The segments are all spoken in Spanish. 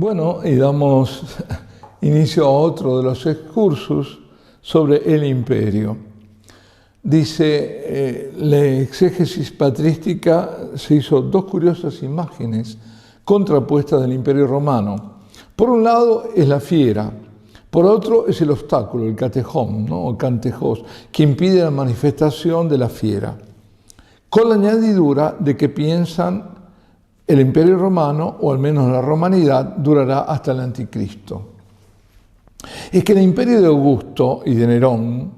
Bueno, y damos inicio a otro de los excursus sobre el imperio. Dice, la exégesis patrística se hizo dos curiosas imágenes contrapuestas del imperio romano. Por un lado es la fiera, por otro es el obstáculo, el catejón, ¿no? O cantejos, que impide la manifestación de la fiera. Con la añadidura de que piensan el imperio romano, o al menos la romanidad, durará hasta el anticristo. Es que el imperio de Augusto y de Nerón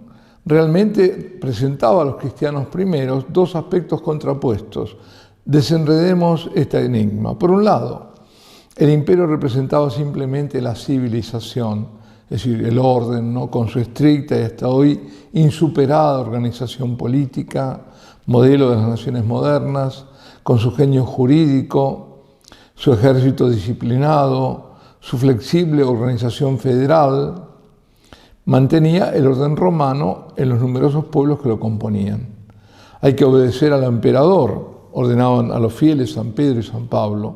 realmente presentaba a los cristianos primeros dos aspectos contrapuestos. Desenredemos este enigma. Por un lado, el imperio representaba simplemente la civilización, es decir, el orden, ¿no? Con su estricta y hasta hoy insuperada organización política, modelo de las naciones modernas, con su genio jurídico, su ejército disciplinado, su flexible organización federal, mantenía el orden romano en los numerosos pueblos que lo componían. Hay que obedecer al emperador, ordenaban a los fieles San Pedro y San Pablo,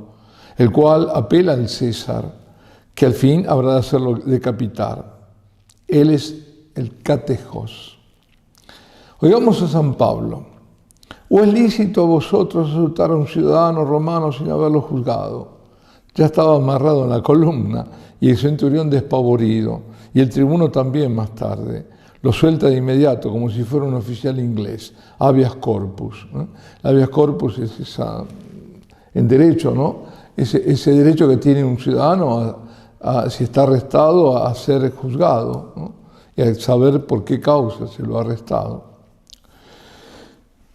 el cual apela al César, que al fin habrá de hacerlo decapitar. Él es el catejos. Oigamos a San Pablo. ¿O es lícito a vosotros azotar a un ciudadano romano sin haberlo juzgado? Ya estaba amarrado en la columna y el centurión despavorido, y el tribuno también más tarde. Lo suelta de inmediato como si fuera un oficial inglés, habeas corpus. Habeas corpus es en derecho, ¿no? Ese derecho que tiene un ciudadano si está arrestado a ser juzgado, ¿no? Y a saber por qué causa se lo ha arrestado.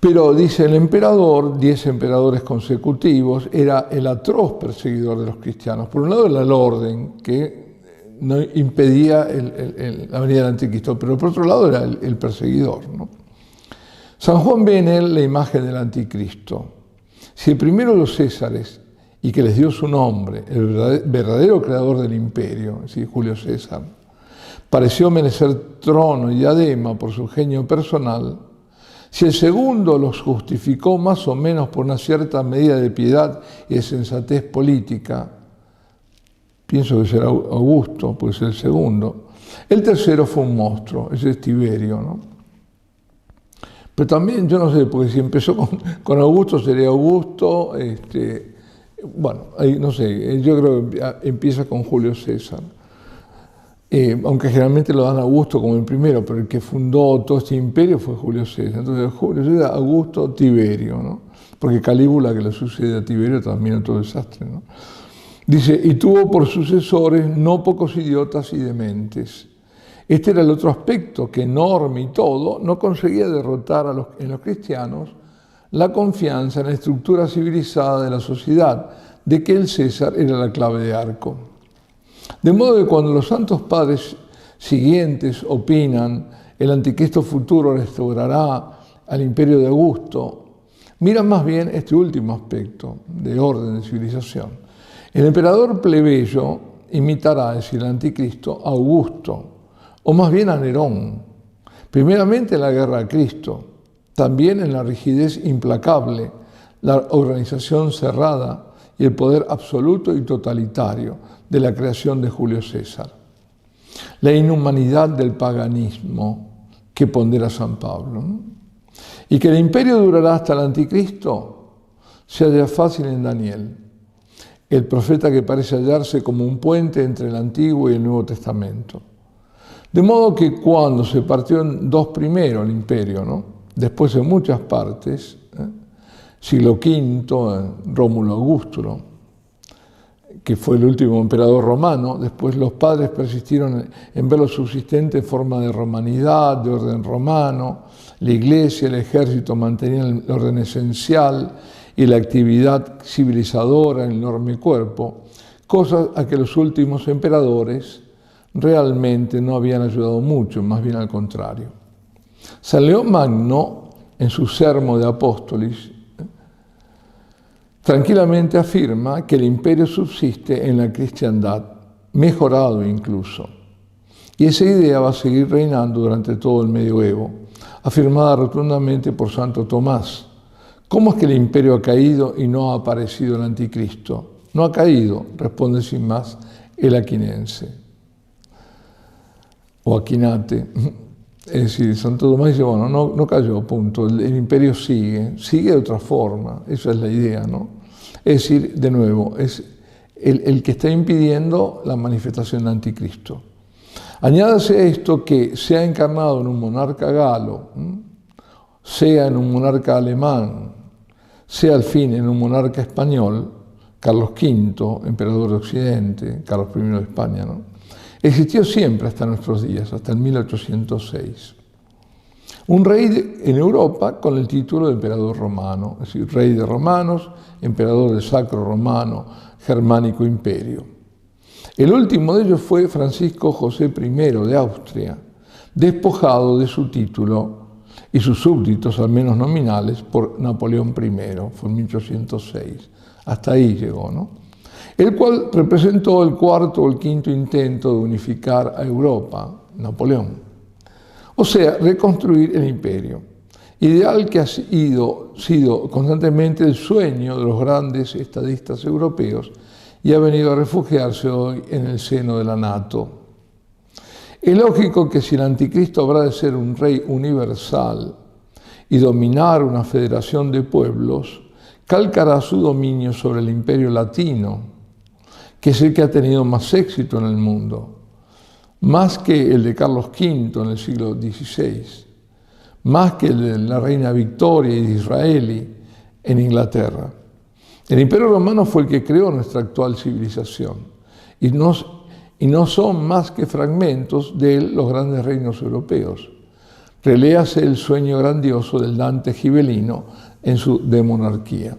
Pero dice el emperador, 10 emperadores consecutivos, era el atroz perseguidor de los cristianos. Por un lado era el orden, que no impedía la venida del anticristo, pero por otro lado era el perseguidor, ¿no? San Juan ve en él la imagen del anticristo. Si el primero de los Césares, y que les dio su nombre, el verdadero creador del imperio, ¿sí? Julio César, pareció merecer trono y diadema por su genio personal, si el segundo los justificó más o menos por una cierta medida de piedad y de sensatez política, pienso que será Augusto, pues el segundo. El tercero fue un monstruo, ese es Tiberio, ¿no? Pero también, yo no sé, porque si empezó con Augusto sería Augusto, bueno, ahí no sé, yo creo que empieza con Julio César. Aunque generalmente lo dan a Augusto como el primero, pero el que fundó todo este imperio fue Julio César. Entonces Julio César, Augusto, Tiberio, ¿no? Porque Calígula, que le sucede a Tiberio, también otro desastre, ¿no? Dice, y tuvo por sucesores no pocos idiotas y dementes. Este era el otro aspecto, que enorme y todo, no conseguía derrotar en los cristianos la confianza en la estructura civilizada de la sociedad, de que el César era la clave de arco. De modo que cuando los santos padres siguientes opinan el anticristo futuro restaurará al imperio de Augusto, miran más bien este último aspecto de orden de civilización. El emperador plebeyo imitará, es decir, el anticristo, a Augusto, o más bien a Nerón, primeramente en la guerra a Cristo, también en la rigidez implacable, la organización cerrada y el poder absoluto y totalitario de la creación de Julio César. La inhumanidad del paganismo que pondera San Pablo, ¿no? Y que el imperio durará hasta el anticristo se halla fácil en Daniel, el profeta que parece hallarse como un puente entre el Antiguo y el Nuevo Testamento. De modo que cuando se partió en dos primero el imperio, ¿no? Después en muchas partes, siglo V, Rómulo Augusto, que fue el último emperador romano, después los padres persistieron en ver lo subsistente en forma de romanidad, de orden romano, la iglesia, el ejército mantenían el orden esencial y la actividad civilizadora en el enorme cuerpo, cosas a que los últimos emperadores realmente no habían ayudado mucho, más bien al contrario. San León Magno, en su Sermo de Apóstolis, tranquilamente afirma que el imperio subsiste en la cristiandad, mejorado incluso. Y esa idea va a seguir reinando durante todo el medioevo, afirmada rotundamente por Santo Tomás. ¿Cómo es que el imperio ha caído y no ha aparecido el anticristo? No ha caído, responde sin más el aquinense o aquinate. Es decir, Santo Tomás dice, bueno, no cayó, punto. El imperio sigue de otra forma, esa es la idea, ¿no? Es decir, de nuevo, es el que está impidiendo la manifestación del anticristo. Añádase a esto que se ha encarnado en un monarca galo, sea en un monarca alemán, sea al fin en un monarca español, Carlos V, emperador de Occidente, Carlos I de España, ¿no? Existió siempre hasta nuestros días, hasta el 1806. Un rey en Europa con el título de emperador romano, es decir, rey de romanos, emperador del Sacro Romano Germánico Imperio. El último de ellos fue Francisco José I de Austria, despojado de su título y sus súbditos, al menos nominales, por Napoleón I, fue en 1806. Hasta ahí llegó, ¿no? El cual representó el cuarto o el quinto intento de unificar a Europa, Napoleón. O sea, reconstruir el imperio. Ideal que ha sido constantemente el sueño de los grandes estadistas europeos y ha venido a refugiarse hoy en el seno de la NATO. Es lógico que si el anticristo habrá de ser un rey universal y dominar una federación de pueblos, calcará su dominio sobre el imperio latino, que es el que ha tenido más éxito en el mundo, más que el de Carlos V en el siglo XVI, más que el de la reina Victoria y de Israeli en Inglaterra. El Imperio Romano fue el que creó nuestra actual civilización y no son más que fragmentos de los grandes reinos europeos. Reléase el sueño grandioso del Dante Gibelino en su De Monarquía.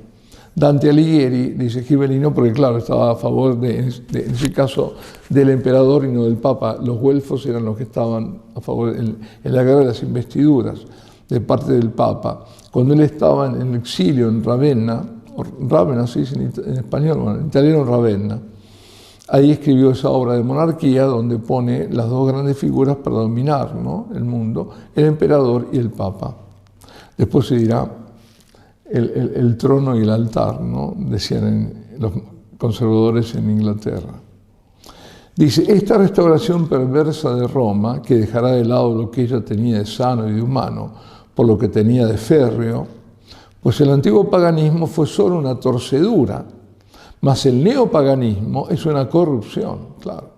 Dante Alighieri dice Gibelino porque, claro, estaba a favor, en ese caso, del emperador y no del papa. Los güelfos eran los que estaban a favor en la guerra de las investiduras de parte del papa. Cuando él estaba en el exilio en Ravenna, se dice en español, bueno, en italiano Ravenna, ahí escribió esa obra de Monarquía donde pone las dos grandes figuras para dominar, ¿no?, el mundo, el emperador y el papa. Después se dirá el trono y el altar, ¿no?, decían los conservadores en Inglaterra. Dice, esta restauración perversa de Roma, que dejará de lado lo que ella tenía de sano y de humano, por lo que tenía de férreo, pues el antiguo paganismo fue solo una torcedura, mas el neopaganismo es una corrupción, claro.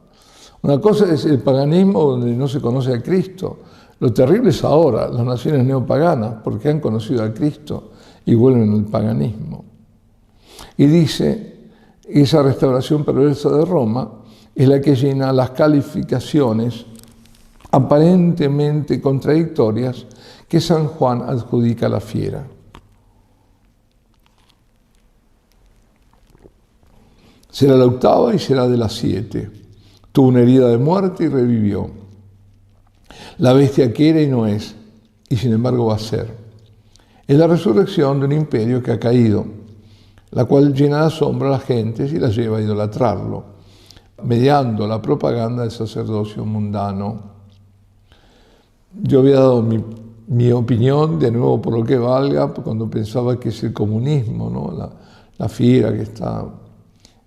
Una cosa es el paganismo donde no se conoce a Cristo. Lo terrible es ahora, las naciones neopaganas, porque han conocido a Cristo y vuelven al paganismo. Y dice, esa restauración perversa de Roma es la que llena las calificaciones aparentemente contradictorias que San Juan adjudica a la fiera. Será la octava y será de las 7. Tuvo una herida de muerte y revivió. La bestia que era y no es, y sin embargo va a ser. Es la resurrección de un imperio que ha caído, la cual llena de asombro a las gentes y las lleva a idolatrarlo, mediando la propaganda del sacerdocio mundano. Yo había dado mi opinión, de nuevo por lo que valga, cuando pensaba que es el comunismo, ¿no?, la fiera que está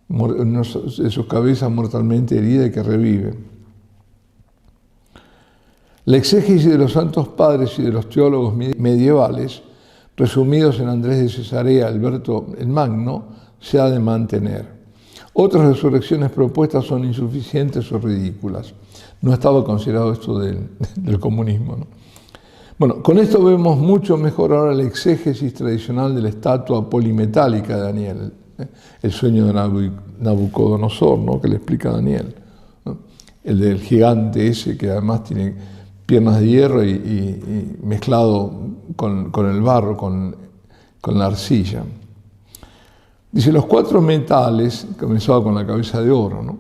de sus cabezas mortalmente herida y que revive. La exégesis de los santos padres y de los teólogos medievales, resumidos en Andrés de Cesarea, Alberto el Magno, se ha de mantener. Otras resurrecciones propuestas son insuficientes o ridículas. No estaba considerado esto del comunismo, ¿no? Bueno, con esto vemos mucho mejor ahora la exégesis tradicional de la estatua polimetálica de Daniel, el sueño de Nabucodonosor, ¿no?, que le explica a Daniel, ¿no?, el del gigante ese que además tiene piernas de hierro y mezclado con el barro, con la arcilla. Dice, los 4 metales, comenzaba con la cabeza de oro, ¿no?,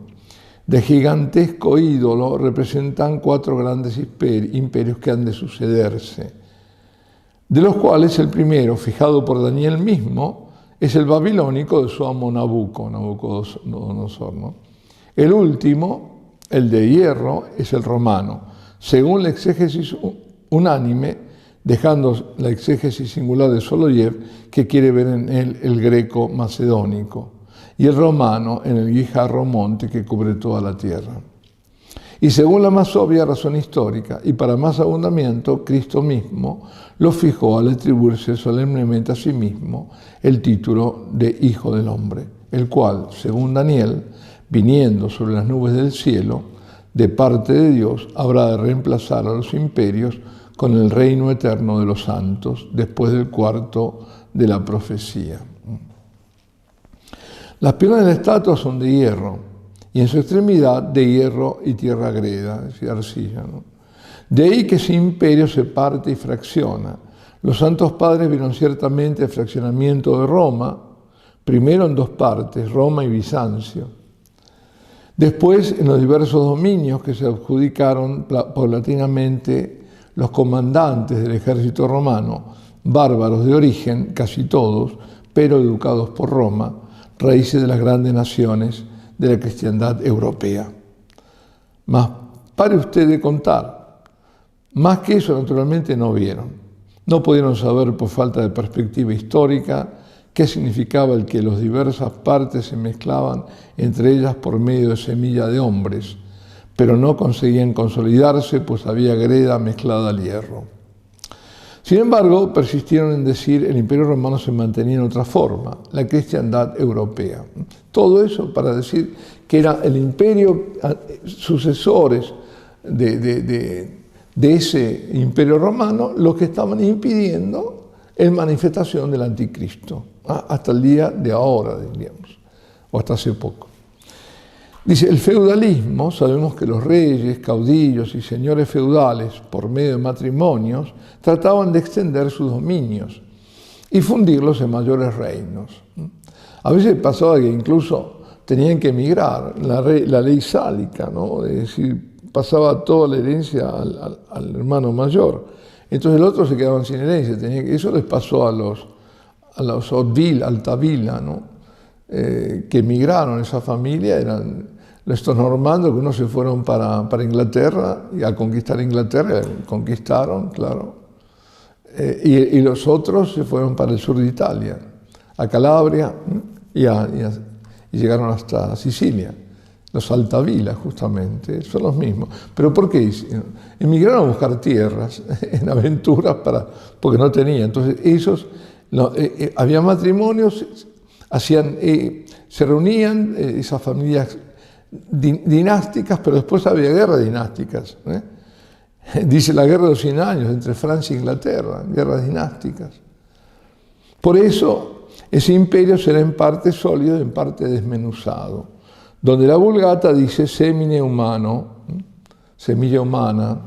de gigantesco ídolo representan 4 grandes imperios que han de sucederse, de los cuales el primero, fijado por Daniel mismo, es el babilónico de su amo Nabucodonosor, ¿no? El último, el de hierro, es el romano, según la exégesis unánime, dejando la exégesis singular de Soloyev, que quiere ver en él el greco macedónico. y el romano en el guijarro monte que cubre toda la tierra. Y según la más obvia razón histórica, y para más abundamiento, Cristo mismo lo fijó al atribuirse solemnemente a sí mismo el título de Hijo del Hombre, el cual, según Daniel, viniendo sobre las nubes del cielo, de parte de Dios, habrá de reemplazar a los imperios con el reino eterno de los santos, después del cuarto de la profecía. Las piernas de la estatua son de hierro, y en su extremidad de hierro y tierra greda, es decir, arcilla, ¿no? De ahí que ese imperio se parte y fracciona. Los santos padres vieron ciertamente el fraccionamiento de Roma, primero en dos partes, Roma y Bizancio. Después en los diversos dominios que se adjudicaron paulatinamente los comandantes del ejército romano, bárbaros de origen, casi todos, pero educados por Roma, raíces de las grandes naciones de la cristiandad europea. Mas pare usted de contar. Más que eso, naturalmente, no vieron. No pudieron saber, por falta de perspectiva histórica, qué significaba el que las diversas partes se mezclaban entre ellas por medio de semilla de hombres, pero no conseguían consolidarse, pues había greda mezclada al hierro. Sin embargo, persistieron en decir el Imperio Romano se mantenía en otra forma, la cristiandad europea. Todo eso para decir que era el imperio, sucesores de ese Imperio Romano, los que estaban impidiendo la manifestación del anticristo, hasta el día de ahora, diríamos, o hasta hace poco. Dice, el feudalismo, sabemos que los reyes, caudillos y señores feudales, por medio de matrimonios, trataban de extender sus dominios y fundirlos en mayores reinos. A veces pasaba que incluso tenían que emigrar, la ley sálica, ¿no? Es decir, pasaba toda la herencia al hermano mayor. Entonces el otro se quedaban sin herencia. Eso les pasó a los Hauteville, Altavilla, ¿no? Que emigraron, esa familia eran estos normandos que unos se fueron para Inglaterra y al conquistar Inglaterra, conquistaron, claro, y los otros se fueron para el sur de Italia, a Calabria y llegaron hasta Sicilia. Los Altavilla, justamente, son los mismos. ¿Pero por qué? Emigraron a buscar tierras en aventuras porque no tenían. Entonces, había matrimonios, se reunían esas familias dinásticas, pero después había guerras dinásticas. Dice la guerra de los 100 años entre Francia e Inglaterra, guerras dinásticas. Por eso, ese imperio será en parte sólido y en parte desmenuzado. Donde la Vulgata dice semine humano, semilla humana,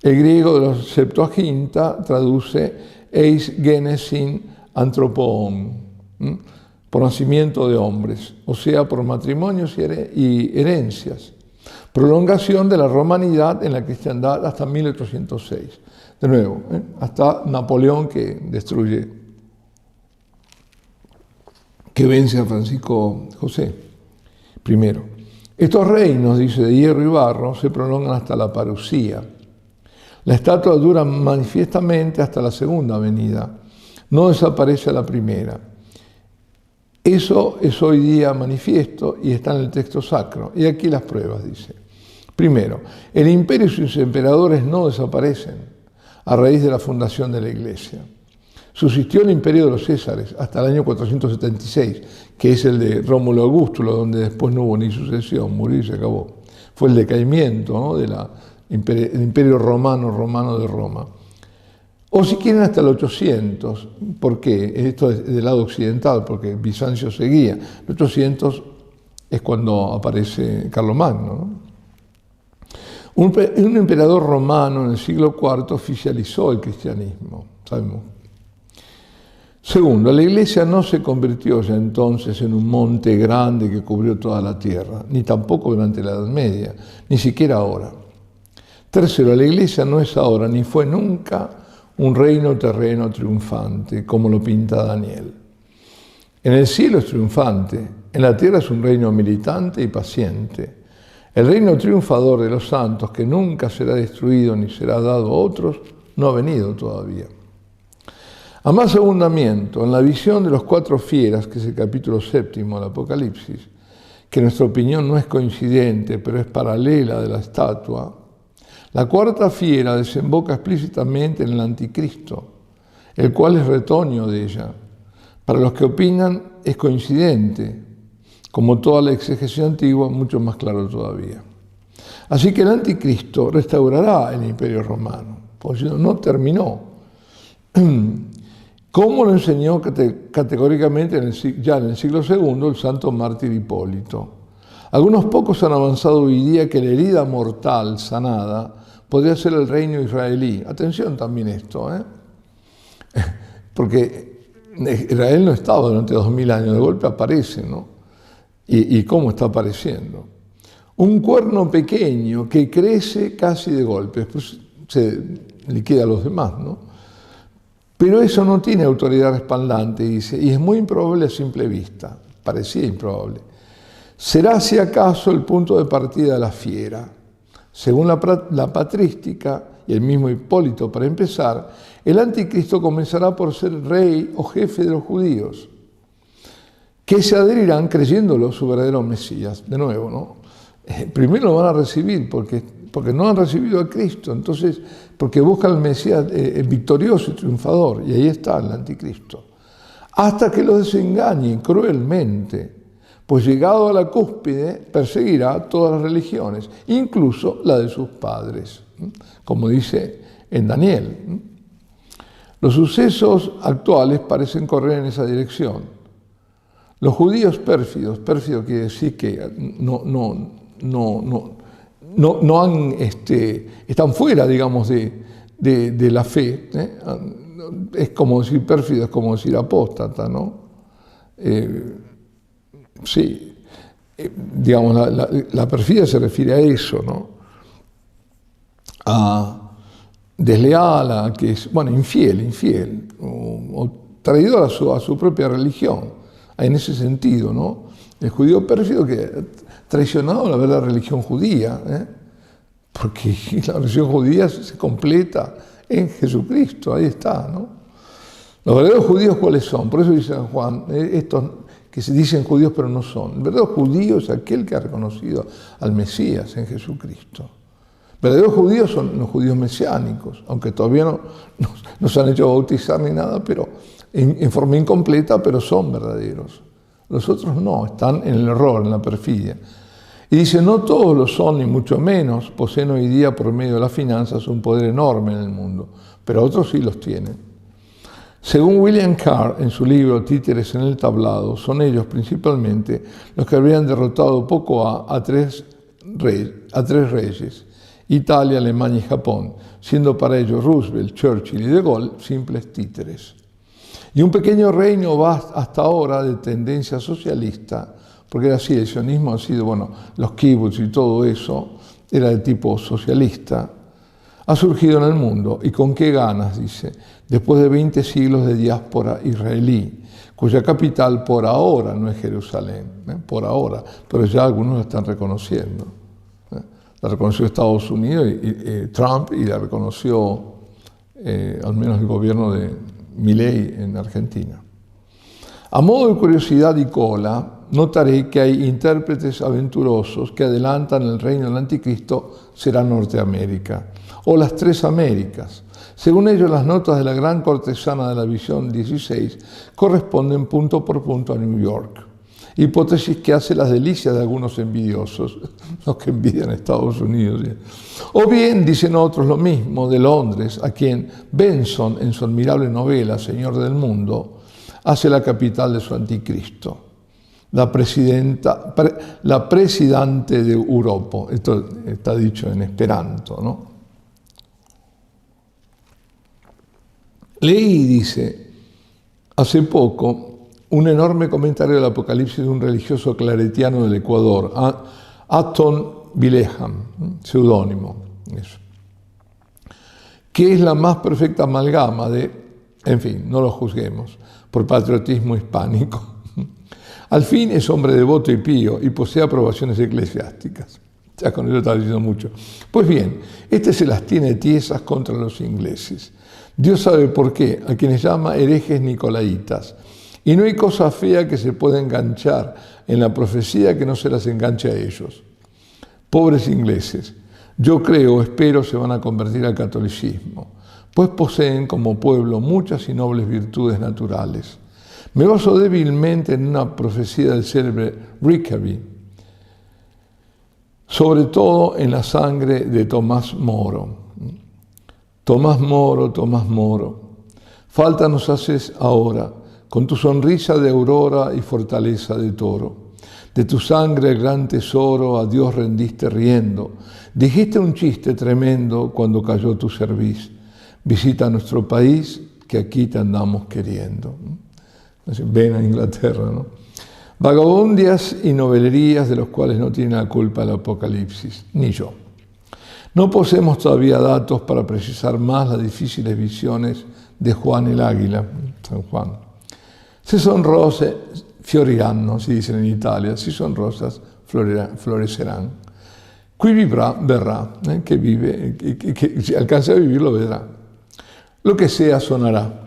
el griego de los Septuaginta traduce eis genesin anthropon, por nacimiento de hombres, o sea, por matrimonios y herencias. Prolongación de la romanidad en la cristiandad hasta 1806. De nuevo, hasta Napoleón que vence a Francisco José I. Estos reinos, dice, de hierro y barro, se prolongan hasta la parucía. La estatua dura manifiestamente hasta la segunda venida, no desaparece a la primera. Eso es hoy día manifiesto y está en el texto sacro. Y aquí las pruebas, dice. Primero, el imperio y sus emperadores no desaparecen a raíz de la fundación de la Iglesia. Subsistió el imperio de los Césares hasta el año 476, que es el de Rómulo Augustulo, donde después no hubo ni sucesión, murió y se acabó. Fue el decaimiento, ¿no?, del imperio romano de Roma. O si quieren hasta el 800, ¿por qué? Esto es del lado occidental, porque Bizancio seguía. El 800 es cuando aparece Carlomagno, ¿no? Un emperador romano en el siglo IV oficializó el cristianismo, sabemos. Segundo, la Iglesia no se convirtió ya entonces en un monte grande que cubrió toda la tierra, ni tampoco durante la Edad Media, ni siquiera ahora. Tercero, la Iglesia no es ahora, ni fue nunca, un reino terreno triunfante, como lo pinta Daniel. En el cielo es triunfante, en la tierra es un reino militante y paciente. El reino triunfador de los santos, que nunca será destruido ni será dado a otros, no ha venido todavía. A más abundamiento, en la visión de los 4 fieras, que es el capítulo 7 del Apocalipsis, que en nuestra opinión no es coincidente, pero es paralela de la estatua, la 4ª fiera desemboca explícitamente en el anticristo, el cual es retoño de ella. Para los que opinan, es coincidente, como toda la exégesis antigua, mucho más claro todavía. Así que el anticristo restaurará el imperio romano, porque no terminó. Como lo enseñó categóricamente ya en el siglo II el santo mártir Hipólito. Algunos pocos han avanzado hoy día que la herida mortal sanada podría ser el reino israelí. Atención también esto, porque Israel no estaba durante 2000 años, de golpe aparece, ¿no? ¿Y cómo está apareciendo? Un cuerno pequeño que crece casi de golpe, después se liquida a los demás, ¿no? Pero eso no tiene autoridad respaldante, dice, y es muy improbable a simple vista, parecía improbable. Será si acaso el punto de partida de la fiera. Según la patrística y el mismo Hipólito, para empezar, el anticristo comenzará por ser rey o jefe de los judíos, que se adherirán creyéndolo su verdadero Mesías. De nuevo, ¿no? Primero lo van a recibir porque no han recibido a Cristo, entonces, porque buscan al Mesías victorioso y triunfador, y ahí está el anticristo. Hasta que los desengañen cruelmente, pues llegado a la cúspide, perseguirá a todas las religiones, incluso la de sus padres, como dice en Daniel. Los sucesos actuales parecen correr en esa dirección. Los judíos pérfido quiere decir que están fuera, digamos, de la fe. Es como decir pérfido, es como decir apóstata, ¿no? Sí, digamos, la perfidia se refiere a eso, ¿no? A desleal, a que es, bueno, infiel, o traidor a su propia religión, en ese sentido, ¿no? El judío pérfido que ha traicionado la verdadera religión judía, porque la religión judía se completa en Jesucristo, ahí está, ¿no? Los verdaderos judíos, ¿cuáles son? Por eso dice San Juan, estos que se dicen judíos pero no son. El verdadero judío es aquel que ha reconocido al Mesías en Jesucristo. Verdaderos judíos son los judíos mesiánicos, aunque todavía no se han hecho bautizar ni nada, pero en forma incompleta, pero son verdaderos. Los otros no, están en el error, en la perfidia. Y dice, no todos lo son, ni mucho menos, poseen hoy día por medio de las finanzas un poder enorme en el mundo, pero otros sí los tienen. Según William Carr, en su libro Títeres en el tablado, son ellos principalmente los que habrían derrotado poco a tres reyes, Italia, Alemania y Japón, siendo para ellos Roosevelt, Churchill y De Gaulle simples títeres. Y un pequeño reino va hasta ahora de tendencia socialista, porque era así, el sionismo ha sido, bueno, los kibbutz y todo eso, era de tipo socialista, ha surgido en el mundo. ¿Y con qué ganas? Dice, después de 20 siglos de diáspora israelí, cuya capital por ahora no es Jerusalén, por ahora, pero ya algunos la están reconociendo. La reconoció Estados Unidos y Trump, y la reconoció al menos el gobierno de Milei en Argentina. A modo de curiosidad y cola, notaré que hay intérpretes aventurosos que adelantan el reino del anticristo será Norteamérica, o las 3 Américas. Según ellos, las notas de la gran cortesana de la visión 16 corresponden punto por punto a New York. Hipótesis que hace las delicias de algunos envidiosos, los que envidian a Estados Unidos. O bien, dicen otros lo mismo, de Londres, a quien Benson, en su admirable novela Señor del Mundo, hace la capital de su anticristo, la presidente de Europa. Esto está dicho en esperanto, ¿no? Leí, dice, hace poco, un enorme comentario del Apocalipsis de un religioso claretiano del Ecuador, Aton Vileham, seudónimo, que es la más perfecta amalgama de, en fin, no lo juzguemos, por patriotismo hispánico. Al fin es hombre devoto y pío y posee aprobaciones eclesiásticas. Ya con eso está diciendo mucho. Pues bien, este se las tiene tiesas contra los ingleses. Dios sabe por qué, a quienes llama herejes nicolaitas. Y no hay cosa fea que se pueda enganchar en la profecía que no se las enganche a ellos. Pobres ingleses, yo creo, espero, se van a convertir al catolicismo, pues poseen como pueblo muchas y nobles virtudes naturales. Me baso débilmente en una profecía del célebre Rickaby, sobre todo en la sangre de Tomás Moro. Tomás Moro, Tomás Moro, falta nos haces ahora, con tu sonrisa de aurora y fortaleza de toro. De tu sangre el gran tesoro a Dios rendiste riendo. Dijiste un chiste tremendo cuando cayó tu cerviz. Visita nuestro país, que aquí te andamos queriendo. Ven a Inglaterra, ¿no? Vagabundias y novelerías de los cuales no tiene la culpa el Apocalipsis, ni yo. No poseemos todavía datos para precisar más las difíciles visiones de Juan el Águila, San Juan. Se son rose, fioriranno, si dicen en Italia, si son rosas, florecerán. Qui vivrà, verrà, que vive, que si alcanza a vivir lo verá. Lo que sea sonará.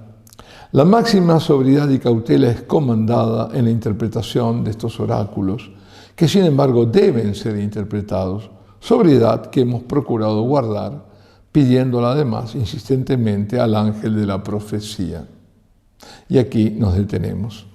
La máxima sobriedad y cautela es comandada en la interpretación de estos oráculos, que sin embargo deben ser interpretados, sobriedad que hemos procurado guardar, pidiéndola además insistentemente al ángel de la profecía. Y aquí nos detenemos.